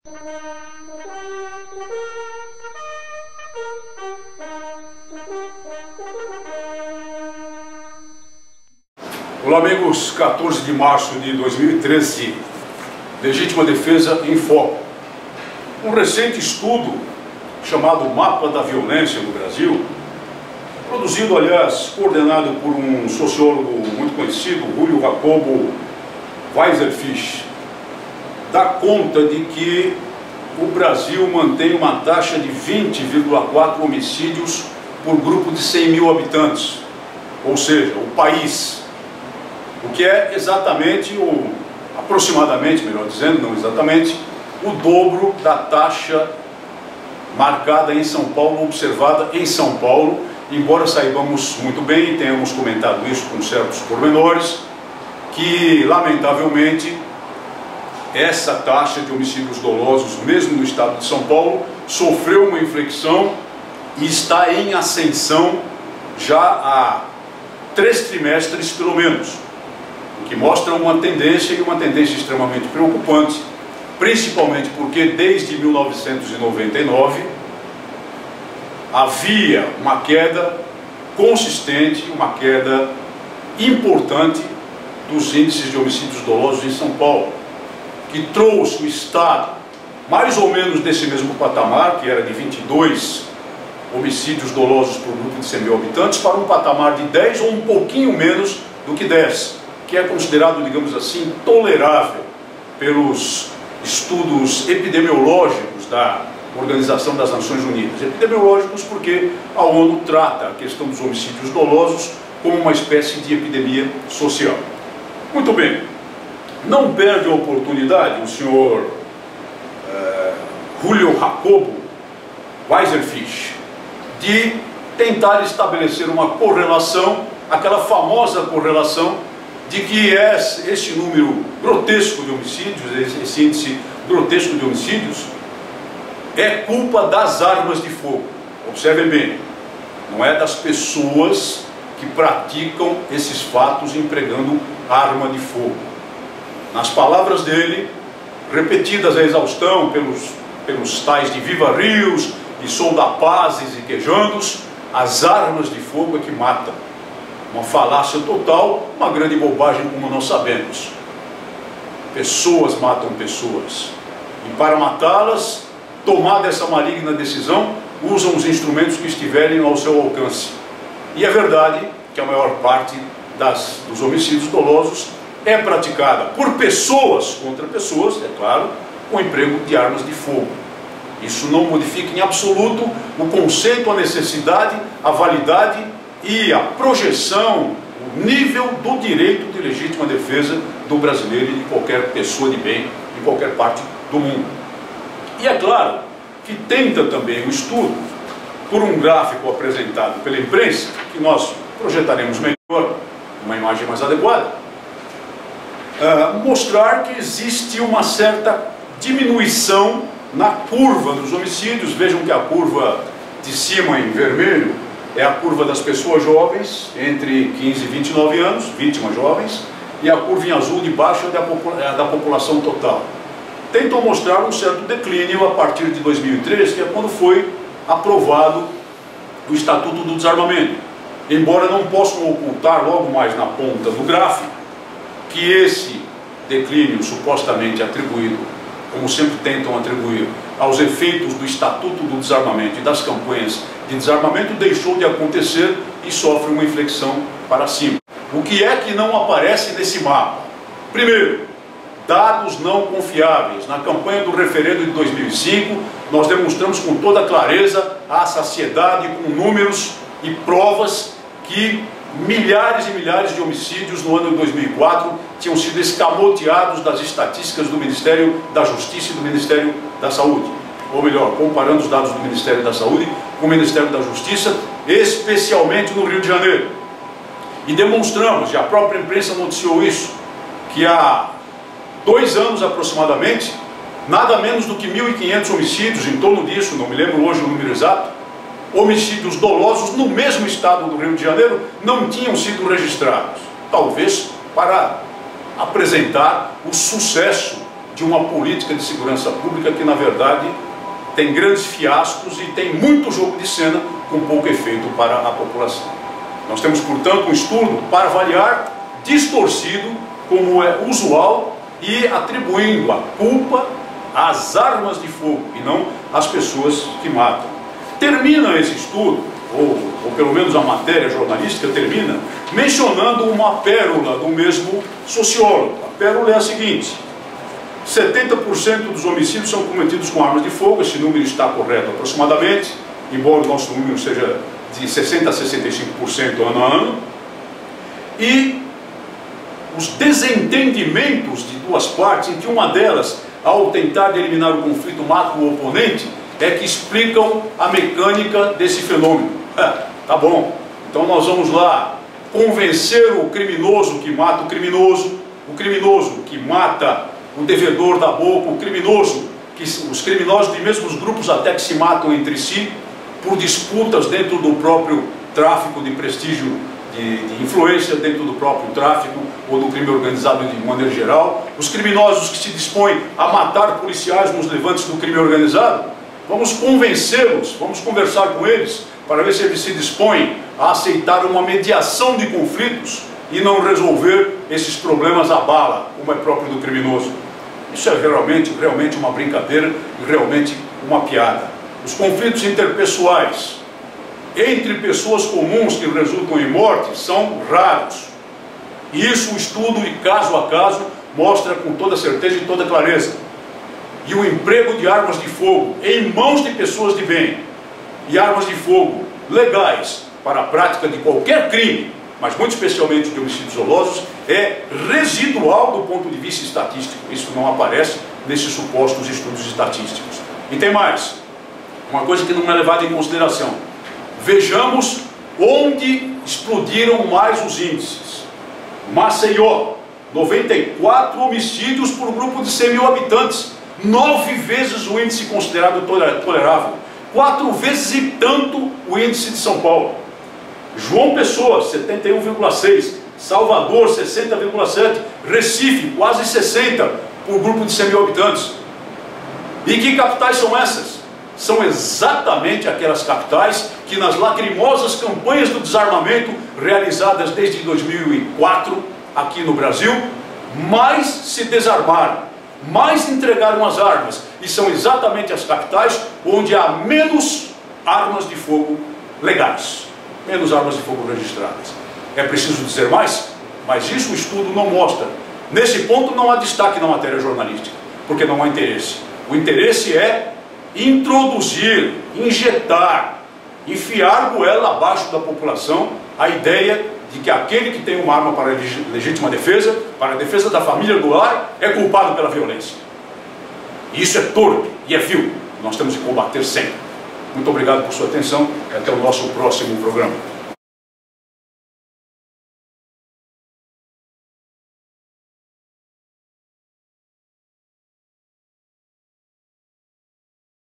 Olá amigos, 14 de março de 2013, Legítima Defesa em Foco. Um recente estudo chamado Mapa da Violência no Brasil, produzido, aliás, coordenado por um sociólogo muito conhecido, Julio Jacobo Weiserfisch, dá conta de que o Brasil mantém uma taxa de 20,4 homicídios por grupo de 100 mil habitantes, ou seja, o país, o que é exatamente, ou aproximadamente, melhor dizendo, não exatamente, o dobro da taxa marcada em São Paulo, observada em São Paulo, embora saibamos muito bem, e tenhamos comentado isso com certos pormenores, que lamentavelmente essa taxa de homicídios dolosos, mesmo no estado de São Paulo, sofreu uma inflexão e está em ascensão já há 3 trimestres pelo menos, o que mostra uma tendência, e uma tendência extremamente preocupante, principalmente porque desde 1999 havia uma queda consistente, uma queda importante dos índices de homicídios dolosos em São Paulo, que trouxe o estado mais ou menos desse mesmo patamar, que era de 22 homicídios dolosos por grupo de 100 mil habitantes, para um patamar de 10 ou um pouquinho menos do que 10, que é considerado, digamos assim, tolerável pelos estudos epidemiológicos da Organização das Nações Unidas. Epidemiológicos porque a ONU trata a questão dos homicídios dolosos como uma espécie de epidemia social. Muito bem, não perde a oportunidade o senhor Julio Jacobo Weiserfisch de tentar estabelecer uma correlação, aquela famosa correlação de que esse número grotesco de homicídios, esse índice grotesco de homicídios, é culpa das armas de fogo. Observem bem, não é das pessoas que praticam esses fatos empregando arma de fogo. Nas palavras dele, repetidas à exaustão pelos tais de Viva Rios, de Soldapazes e Quejandos, as armas de fogo é que matam. Uma falácia total, uma grande bobagem, como nós sabemos. Pessoas matam pessoas. E para matá-las, tomada essa maligna decisão, usam os instrumentos que estiverem ao seu alcance. E é verdade que a maior parte dos homicídios dolosos é praticada por pessoas contra pessoas, é claro, com o emprego de armas de fogo. Isso não modifica em absoluto o conceito, a necessidade, a validade e a projeção, o nível do direito de legítima defesa do brasileiro e de qualquer pessoa de bem em qualquer parte do mundo. E é claro que tenta também o estudo, por um gráfico apresentado pela imprensa, que nós projetaremos melhor, uma imagem mais adequada, mostrar que existe uma certa diminuição na curva dos homicídios. Vejam que a curva de cima em vermelho é a curva das pessoas jovens, entre 15 e 29 anos, vítimas jovens, e a curva em azul de baixo é da população total. Tentam mostrar um certo declínio a partir de 2003, que é quando foi aprovado o Estatuto do Desarmamento. Embora não possam ocultar logo mais na ponta do gráfico que esse declínio supostamente atribuído, como sempre tentam atribuir, aos efeitos do Estatuto do Desarmamento e das campanhas de desarmamento, deixou de acontecer e sofre uma inflexão para cima. O que é que não aparece nesse mapa? Primeiro, dados não confiáveis. Na campanha do referendo de 2005, nós demonstramos com toda clareza a saciedade, com números e provas, que milhares e milhares de homicídios no ano de 2004 tinham sido escamoteados das estatísticas do Ministério da Justiça e do Ministério da Saúde. Ou melhor, comparando os dados do Ministério da Saúde com o Ministério da Justiça, especialmente no Rio de Janeiro. E demonstramos, e a própria imprensa noticiou isso, que há 2 anos aproximadamente, nada menos do que 1.500 homicídios, em torno disso, não me lembro hoje o número exato, homicídios dolosos no mesmo estado do Rio de Janeiro não tinham sido registrados. Talvez para apresentar o sucesso de uma política de segurança pública que, na verdade, tem grandes fiascos e tem muito jogo de cena com pouco efeito para a população. Nós temos, portanto, um estudo para avaliar distorcido, como é usual, e atribuindo a culpa às armas de fogo e não às pessoas que matam. Termina esse estudo, ou pelo menos a matéria jornalística termina, mencionando uma pérola do mesmo sociólogo. A pérola é a seguinte: 70% dos homicídios são cometidos com armas de fogo. Esse número está correto aproximadamente, embora o nosso número seja de 60% a 65% ano a ano. E os desentendimentos de duas partes, em que uma delas, ao tentar eliminar o conflito, mata o oponente, é que explicam a mecânica desse fenômeno. Tá bom, então nós vamos lá convencer o criminoso que mata o criminoso que mata o devedor da boca, os criminosos de mesmos grupos até que se matam entre si por disputas dentro do próprio tráfico de prestígio, de influência dentro do próprio tráfico ou do crime organizado de maneira geral, os criminosos que se dispõem a matar policiais nos levantes do crime organizado. Vamos convencê-los, vamos conversar com eles para ver se eles se dispõem a aceitar uma mediação de conflitos e não resolver esses problemas à bala, como é próprio do criminoso. Isso é realmente uma brincadeira e realmente uma piada. Os conflitos interpessoais entre pessoas comuns que resultam em morte são raros. E isso o estudo, e caso a caso, mostra com toda certeza e toda clareza. E o emprego de armas de fogo em mãos de pessoas de bem, e armas de fogo legais para a prática de qualquer crime, mas muito especialmente de homicídios dolosos, é residual do ponto de vista estatístico. Isso não aparece nesses supostos estudos estatísticos. E tem mais, uma coisa que não é levada em consideração. Vejamos onde explodiram mais os índices. Maceió, 94 homicídios por grupo de 100 mil habitantes, 9 vezes o índice considerado tolerável, 4 vezes e tanto o índice de São Paulo. João Pessoa, 71,6, Salvador, 60,7, Recife, quase 60 por grupo de 100 mil habitantes. E que capitais são essas? São exatamente aquelas capitais que nas lacrimosas campanhas do desarmamento realizadas desde 2004 aqui no Brasil, mais se desarmaram, mais entregaram as armas, e são exatamente as capitais onde há menos armas de fogo legais, menos armas de fogo registradas. É preciso dizer mais? Mas isso o estudo não mostra. Nesse ponto não há destaque na matéria jornalística, porque não há interesse. O interesse é introduzir, injetar, enfiar goela abaixo da população a ideia de que aquele que tem uma arma para legítima defesa, para a defesa da família do lar, é culpado pela violência. E isso é torpe e é vil. Nós temos que combater sempre. Muito obrigado por sua atenção e até o nosso próximo programa.